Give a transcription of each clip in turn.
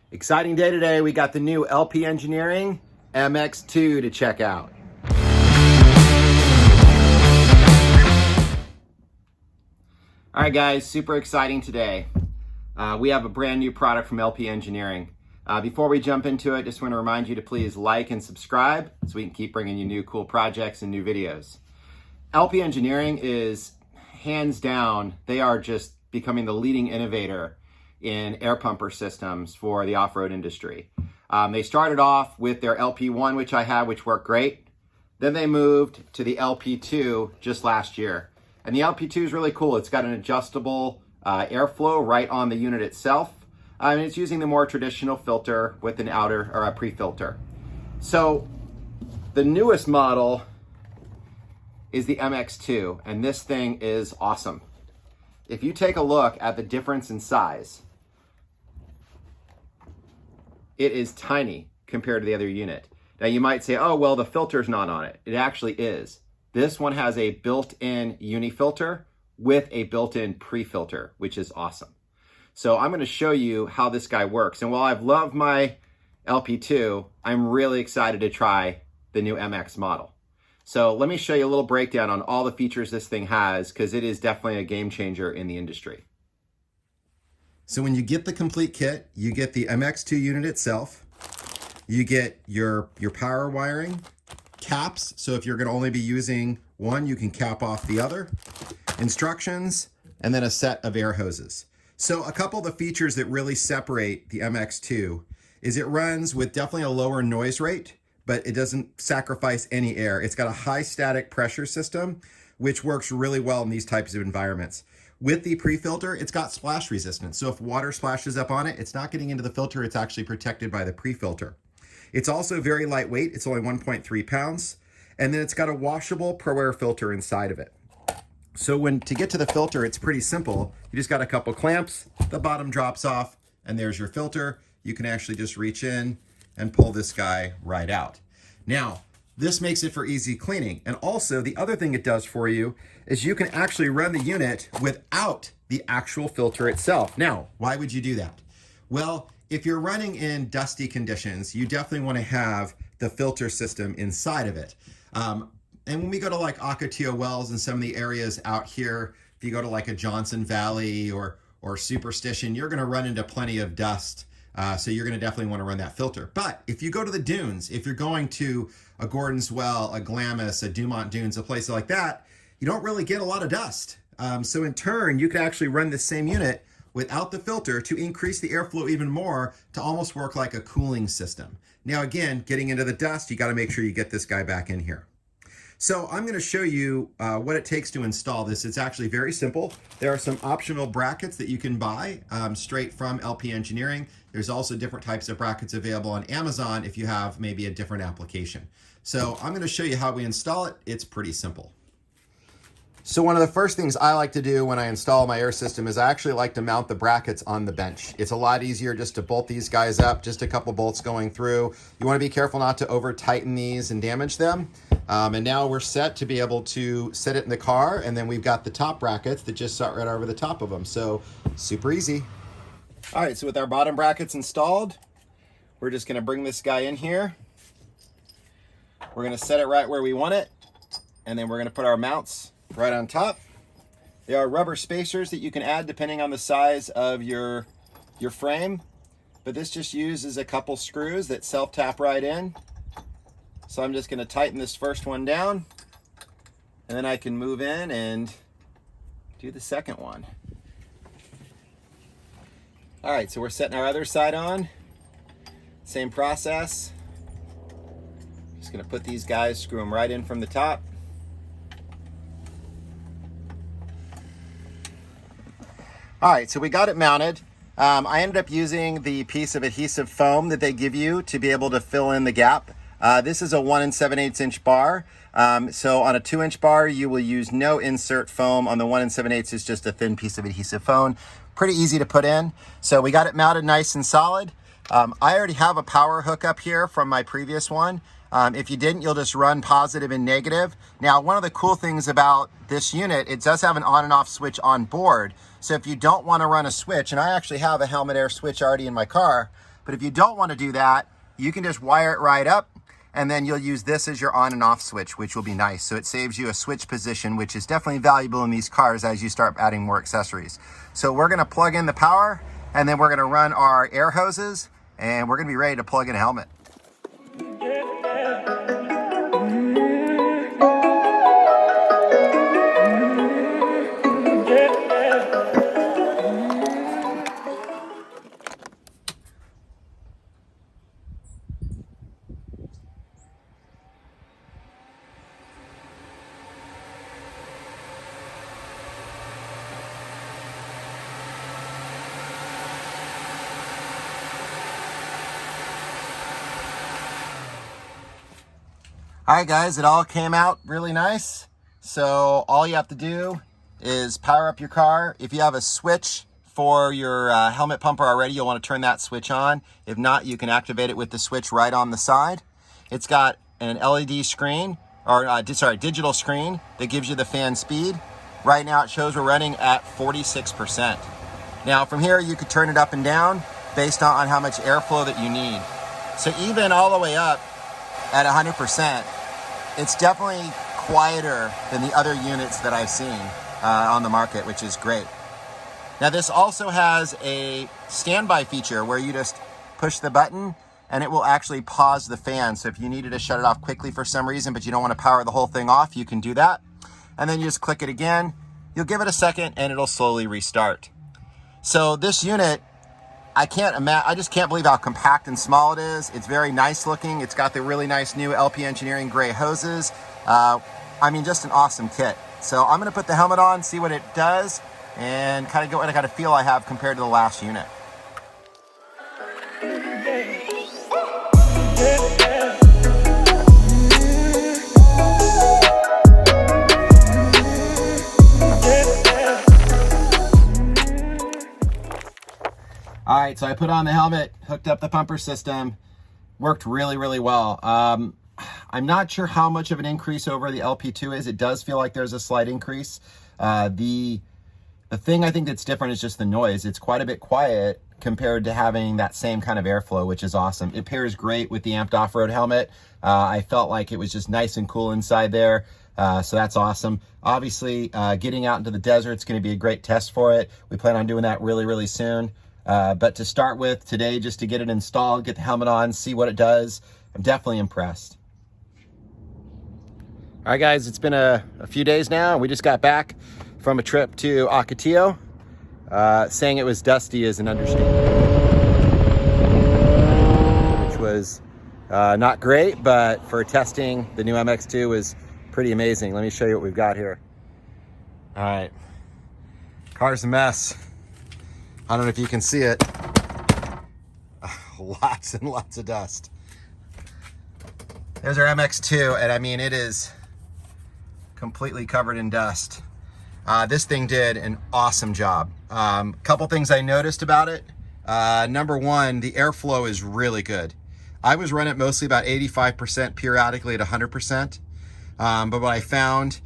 Exciting day today. We got the new LP Engineering MX2 to check out. All right, guys, super exciting today. We have a brand new product from LP Engineering. Before we jump into it, just want to remind you to please like and subscribe so we can keep bringing you new cool projects and new videos. LP Engineering is hands down, they are just becoming the leading innovator in air pumper systems for the off-road industry. They started off with their LP1, which I had, which worked great. Then they moved to the LP2 just last year. And the LP2 is really cool. It's got an adjustable airflow right on the unit itself. And it's using the more traditional filter with an outer or a pre-filter. So the newest model is the MX2, and this thing is awesome. If you take a look at the difference in size, it is tiny compared to the other unit. Now you might say, oh, well, the filter's not on it. It actually is. This one has a built-in uni filter with a built-in pre-filter, which is awesome. So I'm gonna show you how this guy works. And while I've loved my LP2, I'm really excited to try the new MX model. So let me show you a little breakdown on all the features this thing has, because it is definitely a game changer in the industry. So when you get the complete kit, you get the MX2 unit itself, you get your power wiring, caps, so if you're gonna only be using one, you can cap off the other, instructions, and then a set of air hoses. So a couple of the features that really separate the MX2 is it runs with definitely a lower noise rate, but it doesn't sacrifice any air. It's got a high static pressure system, which works really well in these types of environments. With the pre-filter, it's got splash resistance. So if water splashes up on it, it's not getting into the filter, it's actually protected by the pre-filter. It's also very lightweight, it's only 1.3 pounds. And then it's got a washable Pro Air filter inside of it. So to get to the filter, it's pretty simple. You just got a couple clamps, the bottom drops off, and there's your filter. You can actually just reach in and pull this guy right out. Now, this makes it for easy cleaning. And also the other thing it does for you is you can actually run the unit without the actual filter itself. Now, why would you do that? Well, if you're running in dusty conditions, you definitely want to have the filter system inside of it. And when we go to like Ocotillo Wells and some of the areas out here, if you go to like a Johnson Valley or Superstition, you're going to run into plenty of dust. So you're going to definitely want to run that filter. But if you go to the dunes, if you're going to a Gordon's Well, a Glamis, a Dumont Dunes, a place like that, you don't really get a lot of dust. So in turn, you can actually run the same unit without the filter to increase the airflow even more to almost work like a cooling system. Now again, getting into the dust, you got to make sure you get this guy back in here. So I'm going to show you what it takes to install this. It's actually very simple. There are some optional brackets that you can buy straight from LP Engineering. There's also different types of brackets available on Amazon if you have maybe a different application. So I'm going to show you how we install it. It's pretty simple. So one of the first things I like to do when I install my air system is I actually like to mount the brackets on the bench. It's a lot easier just to bolt these guys up, just a couple bolts going through. You want to be careful not to over tighten these and damage them. And now we're set to be able to set it in the car, and then we've got the top brackets that just set right over the top of them. So super easy. All right, so with our bottom brackets installed, we're just gonna bring this guy in here. We're gonna set it right where we want it, and then we're gonna put our mounts right on top. There are rubber spacers that you can add depending on the size of your frame, but this just uses a couple screws that self-tap right in. So I'm just going to tighten this first one down, and then I can move in and do the second one. All right, so we're setting our other side on. Same process. Just going to put these guys, screw them right in from the top. All right, so we got it mounted. I ended up using the piece of adhesive foam that they give you to be able to fill in the gap. This is a 1 7/8 inch bar. So on a 2-inch bar, you will use no insert foam. On the 1 7/8, it's just a thin piece of adhesive foam. Pretty easy to put in. So we got it mounted nice and solid. I already have a power hook up here from my previous one. If you didn't, you'll just run positive and negative. Now, one of the cool things about this unit, it does have an on and off switch on board. So if you don't want to run a switch, and I actually have a helmet air switch already in my car, But if you don't want to do that, you can just wire it right up, and then you'll use this as your on and off switch, which will be nice. So it saves you a switch position, which is definitely valuable in these cars as you start adding more accessories. So we're gonna plug in the power, and then we're gonna run our air hoses, and we're gonna be ready to plug in a helmet. All right, guys, it all came out really nice. So all you have to do is power up your car. If you have a switch for your helmet pumper already, you'll want to turn that switch on. If not, you can activate it with the switch right on the side. It's got an LED screen, or digital screen that gives you the fan speed. Right now it shows we're running at 46%. Now from here, you could turn it up and down based on how much airflow that you need. So even all the way up at 100%, it's definitely quieter than the other units that I've seen on the market, which is great. Now this also has a standby feature where you just push the button and it will actually pause the fan. So if you needed to shut it off quickly for some reason, but you don't want to power the whole thing off, you can do that. And then you just click it again. You'll give it a second and it'll slowly restart. So this unit, I just can't believe how compact and small it is. It's very nice looking. It's got the really nice new LP Engineering gray hoses. I mean, just an awesome kit. So I'm gonna put the helmet on, see what it does, and kind of get what kind of feel I have compared to the last unit. All right, so I put on the helmet, hooked up the pumper system, worked really, really well. I'm not sure how much of an increase over the LP2 is. It does feel like there's a slight increase. The thing I think that's different is just the noise. It's quite a bit quiet compared to having that same kind of airflow, which is awesome. It pairs great with the amped off-road helmet. I felt like it was just nice and cool inside there. So that's awesome. Obviously, getting out into the desert, it's gonna be a great test for it. We plan on doing that really, really soon. But to start with today, just to get it installed, get the helmet on, see what it does, I'm definitely impressed. All right, guys, it's been a few days now. We just got back from a trip to Ocotillo. Saying it was dusty is an understatement, which was not great, but for testing, the new MX2 was pretty amazing. Let me show you what we've got here. All right, car's a mess. I don't know if you can see it. Lots and lots of dust. There's our MX2, and I mean, it is completely covered in dust. This thing did an awesome job. Couple things I noticed about it. Number one, the airflow is really good. I was running it mostly about 85%, periodically at 100%. But what I found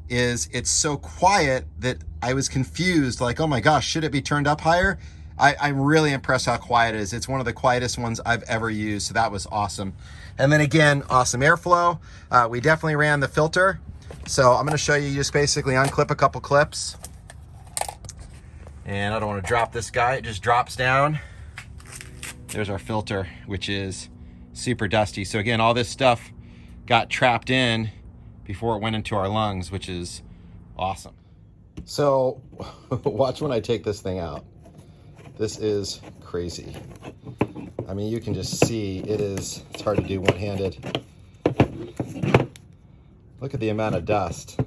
is it's so quiet that I was confused, like, oh my gosh, should it be turned up higher? I'm really impressed how quiet it is. It's one of the quietest ones I've ever used, so that was awesome. And then again, awesome airflow. We definitely ran the filter. So I'm gonna show you, just basically unclip a couple clips. And I don't wanna drop this guy, it just drops down. There's our filter, which is super dusty. So again, all this stuff got trapped in before it went into our lungs, which is awesome. So watch when I take this thing out. This is crazy. I mean, you can just see it's hard to do one-handed. Look at the amount of dust.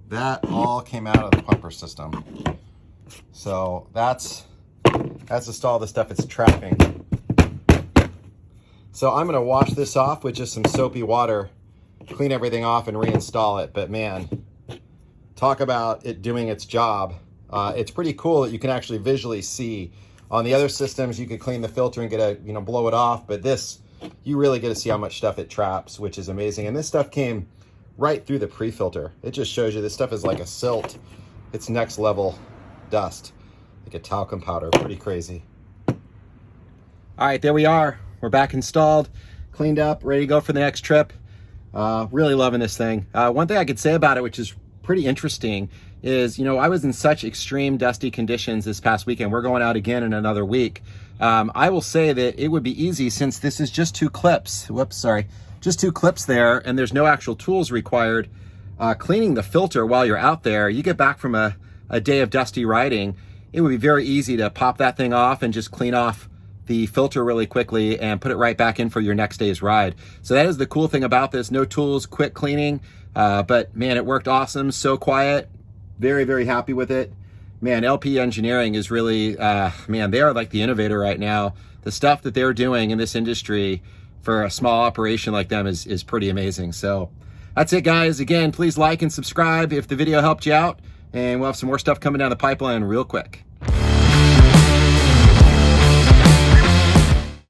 That all came out of the pumper system. So that's just all the stuff it's trapping. So I'm gonna wash this off with just some soapy water, clean everything off and reinstall it. But man, talk about it doing its job. It's pretty cool that you can actually visually see. On the other systems, you could clean the filter and get blow it off, but this, you really get to see how much stuff it traps, which is amazing. And this stuff came right through the pre-filter. It just shows you this stuff is like a silt. It's next level dust, like a talcum powder, pretty crazy. All right, there we are. We're back installed, cleaned up, ready to go for the next trip. Really loving this thing. One thing I could say about it, which is pretty interesting, is, you know, I was in such extreme dusty conditions this past weekend. We're going out again in another week. I will say that it would be easy, since this is just 2 clips. Whoops, sorry. Just 2 clips there, and there's no actual tools required. Cleaning the filter while you're out there, you get back from a day of dusty riding, it would be very easy to pop that thing off and just clean off the filter really quickly and put it right back in for your next day's ride. So that is the cool thing about this. No tools, quick cleaning, but man, it worked awesome. So quiet. Very, very happy with it. Man, LP Engineering is really, man, they are like the innovator right now. The stuff that they're doing in this industry for a small operation like them is pretty amazing. So that's it, guys. Again, please like and subscribe if the video helped you out, and we'll have some more stuff coming down the pipeline real quick.